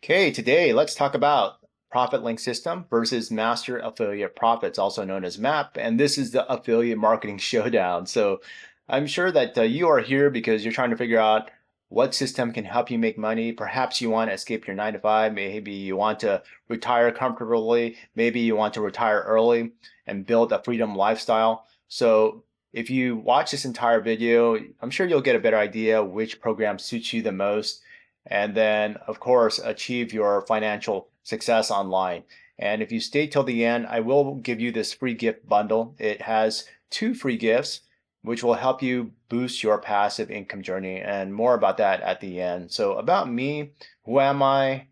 Okay, today let's talk about profit link system versus master affiliate profits, also known as MAP. And this is the affiliate marketing showdown. So I'm sure that you are here because you're trying to figure out what system can help you make money. Perhaps you want to escape your 9 to 5. Maybe you want to retire comfortably. Maybe you want to retire early and build a freedom lifestyle. So if you watch this entire video, I'm sure you'll get a better idea which program suits you the most, and then of course achieve your financial success online. And if you stay till the end, I will give you this free gift bundle. It has two free gifts which will help you boost your passive income journey, and more about that at the end. So about me, who am I?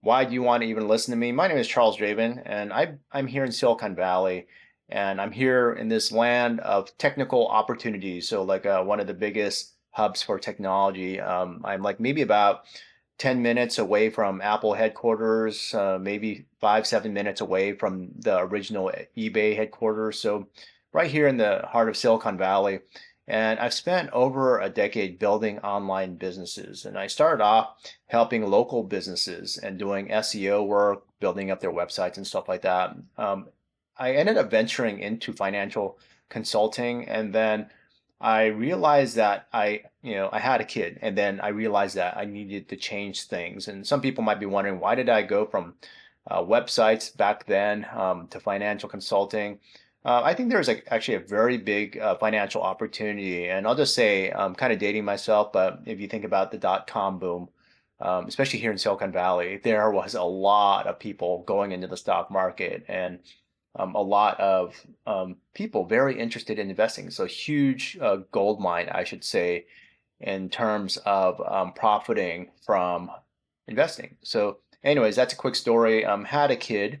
Why do you want to even listen to me? My name is Charles Draven, and I'm here in Silicon Valley, and I'm here in this land of technical opportunities. So like one of the biggest hubs for technology. I'm like maybe about 10 minutes away from Apple headquarters, maybe 5, 7 minutes away from the original eBay headquarters. So right here in the heart of Silicon Valley. And I've spent over a decade building online businesses. And I started off helping local businesses and doing SEO work, building up their websites and stuff like that. I ended up venturing into financial consulting, and then I realized that I had a kid, and then I realized that I needed to change things. And some people might be wondering, why did I go from websites back then to financial consulting? I think there's actually a very big financial opportunity, and I'll just say I'm kind of dating myself, but if you think about the dot-com boom, especially here in Silicon Valley, there was a lot of people going into the stock market, and a lot of people very interested in investing. So huge gold mine, I should say, in terms of profiting from investing. So, anyways, that's a quick story. Had a kid,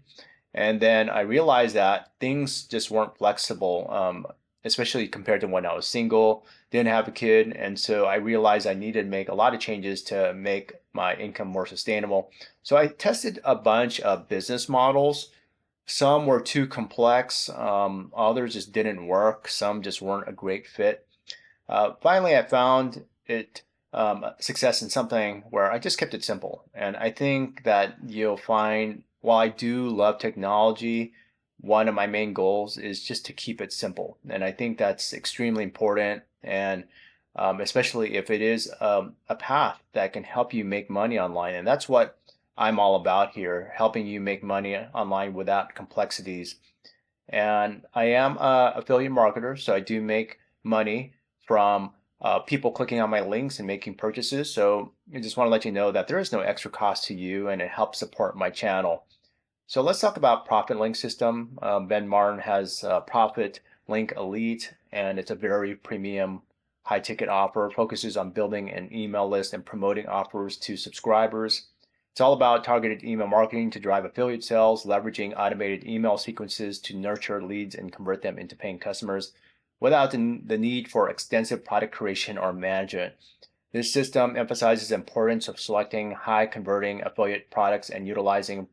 and then I realized that things just weren't flexible, especially compared to when I was single, didn't have a kid. And so I realized I needed to make a lot of changes to make my income more sustainable. So I tested a bunch of business models. Some were too complex, others just didn't work, some just weren't a great fit. Finally, I found it success in something where I just kept it simple. And I think that you'll find, while I do love technology, one of my main goals is just to keep it simple. And I think that's extremely important. And especially if it is a path that can help you make money online. And that's what I'm all about here, helping you make money online without complexities. And I am a affiliate marketer, so I do make money from people clicking on my links and making purchases. So I just want to let you know that there is no extra cost to you, and it helps support my channel. So let's talk about Profit Link system. Ben Martin has Profit Link Elite, and it's a very premium high ticket offer, focuses on building an email list and promoting offers to subscribers. It's all about targeted email marketing to drive affiliate sales, leveraging automated email sequences to nurture leads and convert them into paying customers without the need for extensive product creation or management. This system emphasizes the importance of selecting high converting affiliate products and utilizing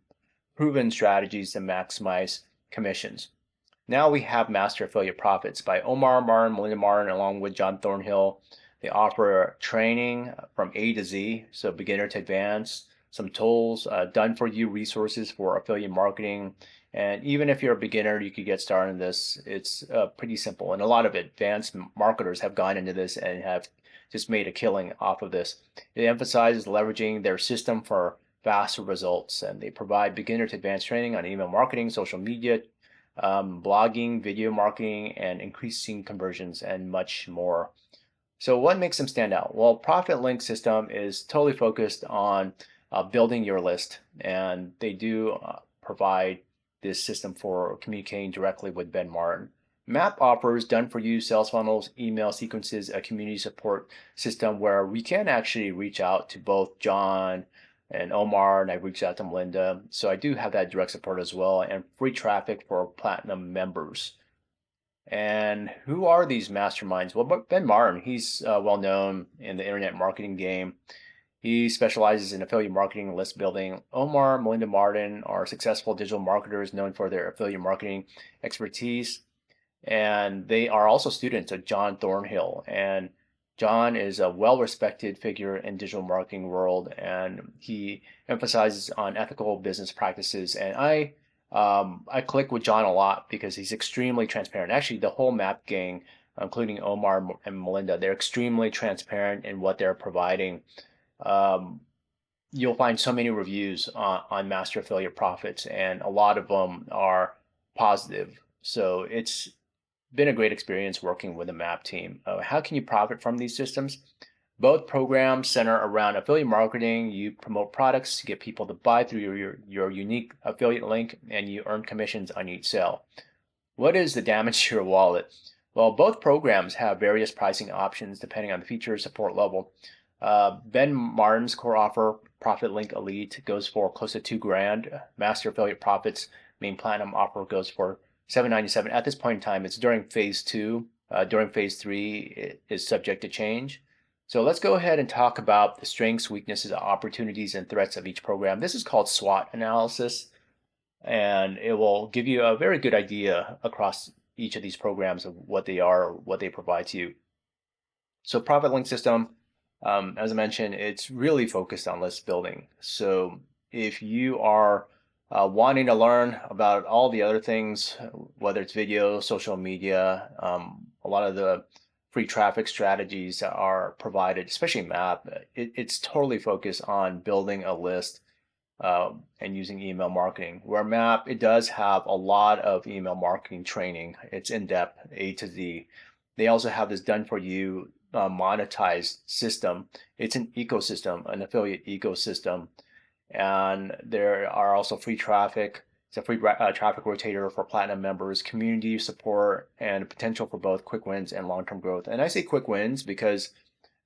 proven strategies to maximize commissions. Now we have Master Affiliate Profits by Omar Martin, Melinda Martin, along with John Thornhill. They offer training from A to Z, so beginner to advanced, some tools, done for you resources for affiliate marketing. And even if you're a beginner, you could get started in this. It's pretty simple. And a lot of advanced marketers have gone into this and have just made a killing off of this. It emphasizes leveraging their system for faster results, and they provide beginner to advanced training on email marketing, social media, blogging, video marketing, and increasing conversions, and much more. So what makes them stand out? Well, Profit Link system is totally focused on building your list, and they do provide this system for communicating directly with Ben Martin. MAP offers done-for-you sales funnels, email sequences, a community support system where we can actually reach out to both John and Omar, and I reached out to Melinda. So I do have that direct support as well, and free traffic for platinum members. And who are these masterminds? Well, Ben Martin, he's well known in the internet marketing game. He specializes in affiliate marketing and list building. Omar, Melinda Martin are successful digital marketers known for their affiliate marketing expertise. And they are also students of John Thornhill. And John is a well-respected figure in digital marketing world, and he emphasizes on ethical business practices. And I click with John a lot because he's extremely transparent. Actually, the whole Map gang, including Omar and Melinda, they're extremely transparent in what they're providing. Um, you'll find so many reviews on Master Affiliate Profits, and a lot of them are positive. So it's been a great experience working with the MAP team. How can you profit from these systems? Both programs center around affiliate marketing. You promote products to get people to buy through your unique affiliate link, and you earn commissions on each sale. What is the damage to your wallet? Well, both programs have various pricing options depending on the feature support level. Ben Martin's core offer, Profit Link Elite, goes for close to $2,000. Master Affiliate Profits main platinum offer goes for $797. At this point in time, it's during phase 2. During phase 3, it is subject to change. So let's go ahead and talk about the strengths, weaknesses, opportunities, and threats of each program. This is called SWOT analysis, and it will give you a very good idea across each of these programs of what they are, or what they provide to you. So Profit Link System, as I mentioned, it's really focused on list building. So if you are wanting to learn about all the other things, whether it's video, social media, a lot of the free traffic strategies that are provided, especially Map, it's totally focused on building a list and using email marketing. Where Map, it does have a lot of email marketing training. It's in-depth, A to Z. They also have this done-for-you monetized system. It's an ecosystem, an affiliate ecosystem. And there are also free traffic. It's a free traffic rotator for platinum members, community support, and potential for both quick wins and long-term growth. And I say quick wins because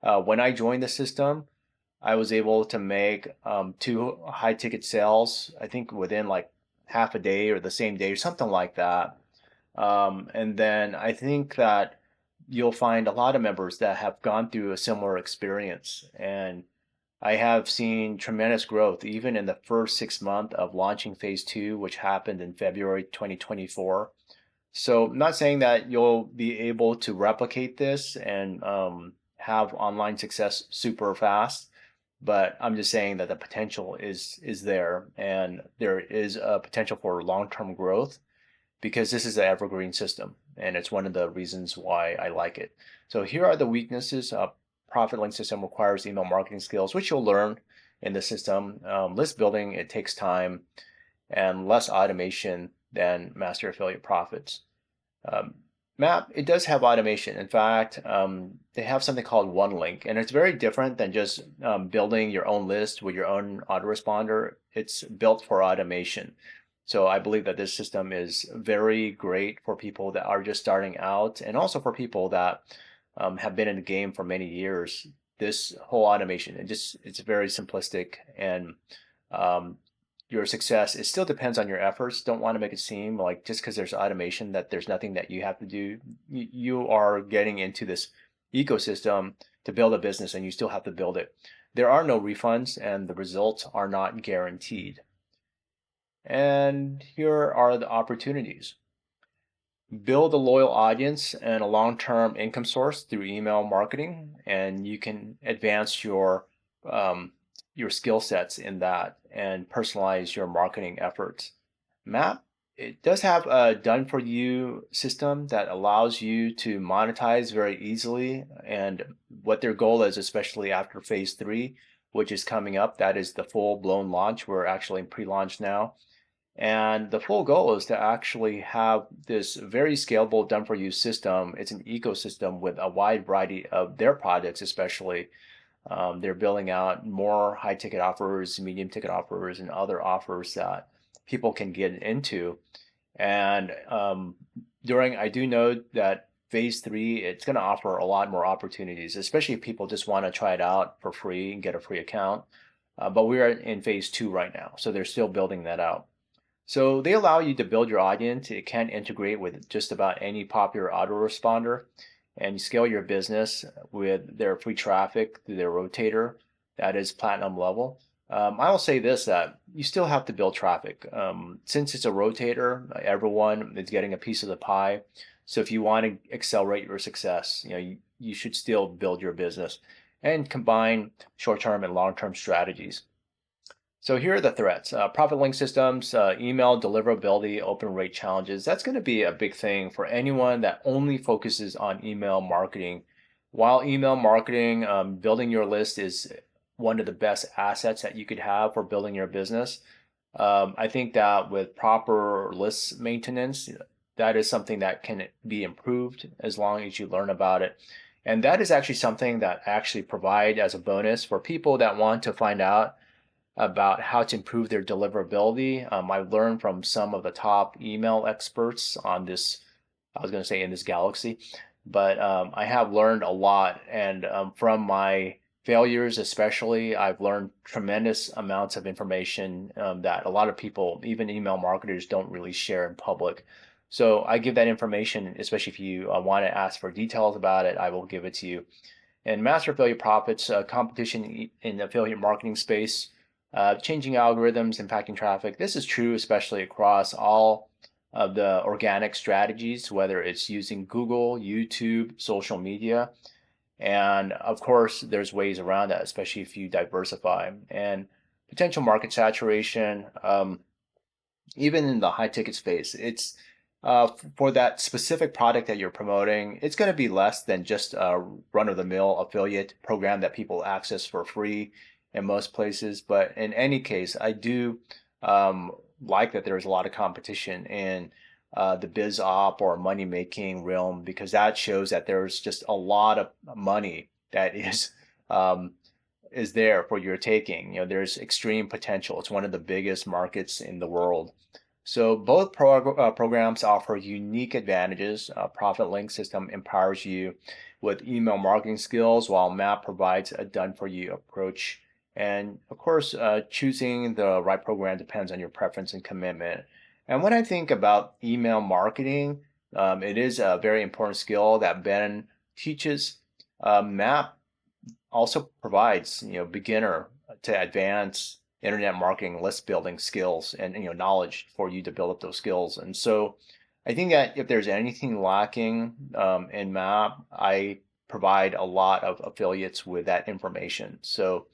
when I joined the system, I was able to make 2 high-ticket sales, I think within like half a day or the same day or something like that. And then I think that you'll find a lot of members that have gone through a similar experience. And I have seen tremendous growth even in the first 6 months of launching phase 2, which happened in February 2024. So I'm not saying that you'll be able to replicate this and have online success super fast, but I'm just saying that the potential is there, and there is a potential for long-term growth because this is an evergreen system, and it's one of the reasons why I like it. So here are the weaknesses. Profit Link System requires email marketing skills, which you'll learn in the system. List building, it takes time, and less automation than Master Affiliate Profits. Map, it does have automation. In fact, they have something called One Link, and it's very different than just building your own list with your own autoresponder. It's built for automation. So I believe that this system is very great for people that are just starting out, and also for people that have been in the game for many years. This whole automation, it's very simplistic, and your success, it still depends on your efforts. Don't want to make it seem like just because there's automation that there's nothing that you have to do. You are getting into this ecosystem to build a business, and you still have to build it. There are no refunds, and the results are not guaranteed. And here are the opportunities. Build a loyal audience and a long-term income source through email marketing, and you can advance your skill sets in that and personalize your marketing efforts. Map, it does have a done-for-you system that allows you to monetize very easily, and what their goal is, especially after phase 3, which is coming up, that is the full-blown launch. We're actually in pre-launch now. And the full goal is to actually have this very scalable done-for-you system. It's an ecosystem with a wide variety of their products, especially. They're building out more high-ticket offers, medium-ticket offers, and other offers that people can get into. And I do know that phase 3, it's going to offer a lot more opportunities, especially if people just want to try it out for free and get a free account. But we're in phase 2 right now, so they're still building that out. So they allow you to build your audience. It can integrate with just about any popular autoresponder, and you scale your business with their free traffic through their rotator. That is platinum level. I will say this, that you still have to build traffic. Since it's a rotator, everyone is getting a piece of the pie. So if you want to accelerate your success, you should still build your business and combine short-term and long-term strategies. So here are the threats. Profit link systems, email deliverability, open rate challenges. That's going to be a big thing for anyone that only focuses on email marketing. While email marketing, building your list is one of the best assets that you could have for building your business. I think that with proper list maintenance, that is something that can be improved as long as you learn about it. And that is actually something that I actually provide as a bonus for people that want to find out about how to improve their deliverability. I've learned from some of the top email experts on this, I was going to say in this galaxy, but I have learned a lot. And from my failures, especially, I've learned tremendous amounts of information that a lot of people, even email marketers, don't really share in public. So I give that information, especially if you want to ask for details about it, I will give it to you. And master affiliate profits, competition in the affiliate marketing space, changing algorithms, impacting traffic. This is true especially across all of the organic strategies, whether it's using Google, YouTube, social media. And of course, there's ways around that, especially if you diversify. And potential market saturation, even in the high ticket space, it's for that specific product that you're promoting, it's going to be less than just a run-of-the-mill affiliate program that people access for free in most places. But in any case, I do like that there's a lot of competition in the biz op or money making realm, because that shows that there's just a lot of money that is there for your taking. There's extreme potential. It's one of the biggest markets in the world. So both programs offer unique advantages. Profit Link system empowers you with email marketing skills, while Map provides a done-for-you approach. And of course, choosing the right program depends on your preference and commitment. And when I think about email marketing, it is a very important skill that Ben teaches. Map also provides, beginner to advanced internet marketing, list building skills, and knowledge for you to build up those skills. And so, I think that if there's anything lacking in Map, I provide a lot of affiliates with that information. So,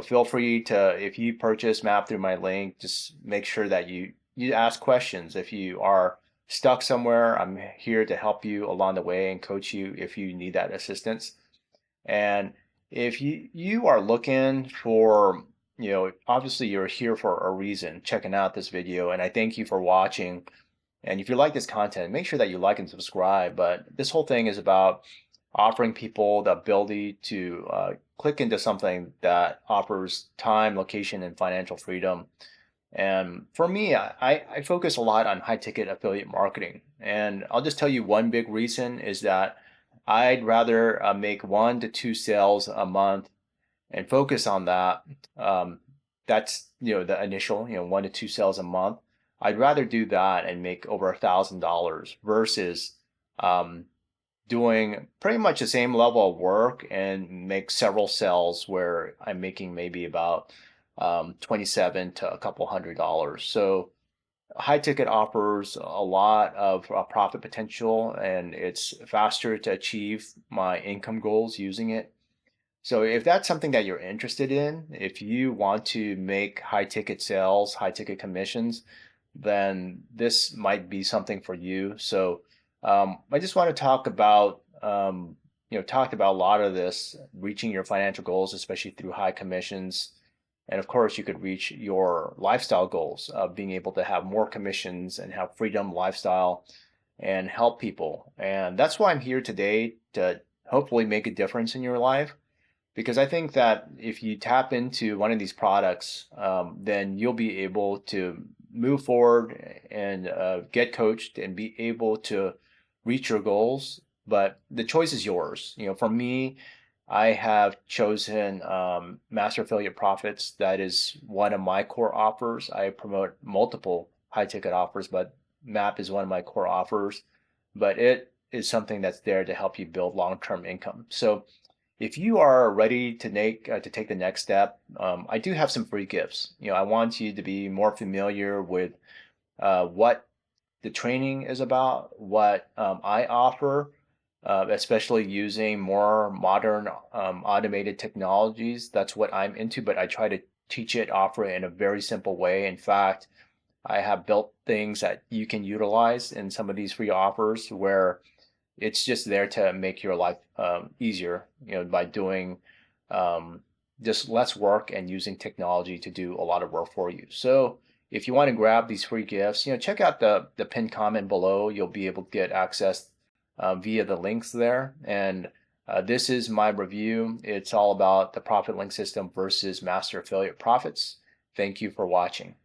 feel free to, if you purchase Map through my link, just make sure that you ask questions. If you are stuck somewhere, I'm here to help you along the way and coach you if you need that assistance. And if you are looking for, obviously you're here for a reason, checking out this video, and I thank you for watching. And if you like this content, make sure that you like and subscribe. But this whole thing is about offering people the ability to click into something that offers time, location, and financial freedom. And for me, I focus a lot on high ticket affiliate marketing. And I'll just tell you one big reason is that I'd rather make 1 to 2 sales a month and focus on that. That's the initial 1 to 2 sales a month. I'd rather do that and make over $1,000 versus doing pretty much the same level of work and make several sales where I'm making maybe about 27 to a couple $100. So high ticket offers a lot of profit potential, and it's faster to achieve my income goals using it. So if that's something that you're interested in, if you want to make high ticket sales, high ticket commissions, then this might be something for you. So I just want to talk about, talked about a lot of this, reaching your financial goals, especially through high commissions. And of course, you could reach your lifestyle goals of being able to have more commissions and have freedom lifestyle and help people. And that's why I'm here today, to hopefully make a difference in your life. Because I think that if you tap into one of these products, then you'll be able to move forward and get coached and be able to reach your goals. But the choice is yours. For me, I have chosen Master Affiliate Profits. That is one of my core offers. I promote multiple high ticket offers, but MAP is one of my core offers. But it is something that's there to help you build long-term income. So if you are ready to take the next step, I do have some free gifts. I want you to be more familiar with what the training is about, what I offer, especially using more modern automated technologies. That's what I'm into, but I try to teach it, offer it in a very simple way. In fact, I have built things that you can utilize in some of these free offers where it's just there to make your life easier, by doing um, just less work and using technology to do a lot of work for you. So if you want to grab these free gifts, check out the pinned comment below. You'll be able to get access via the links there. And this is my review. It's all about the profit link system versus master affiliate profits. Thank you for watching.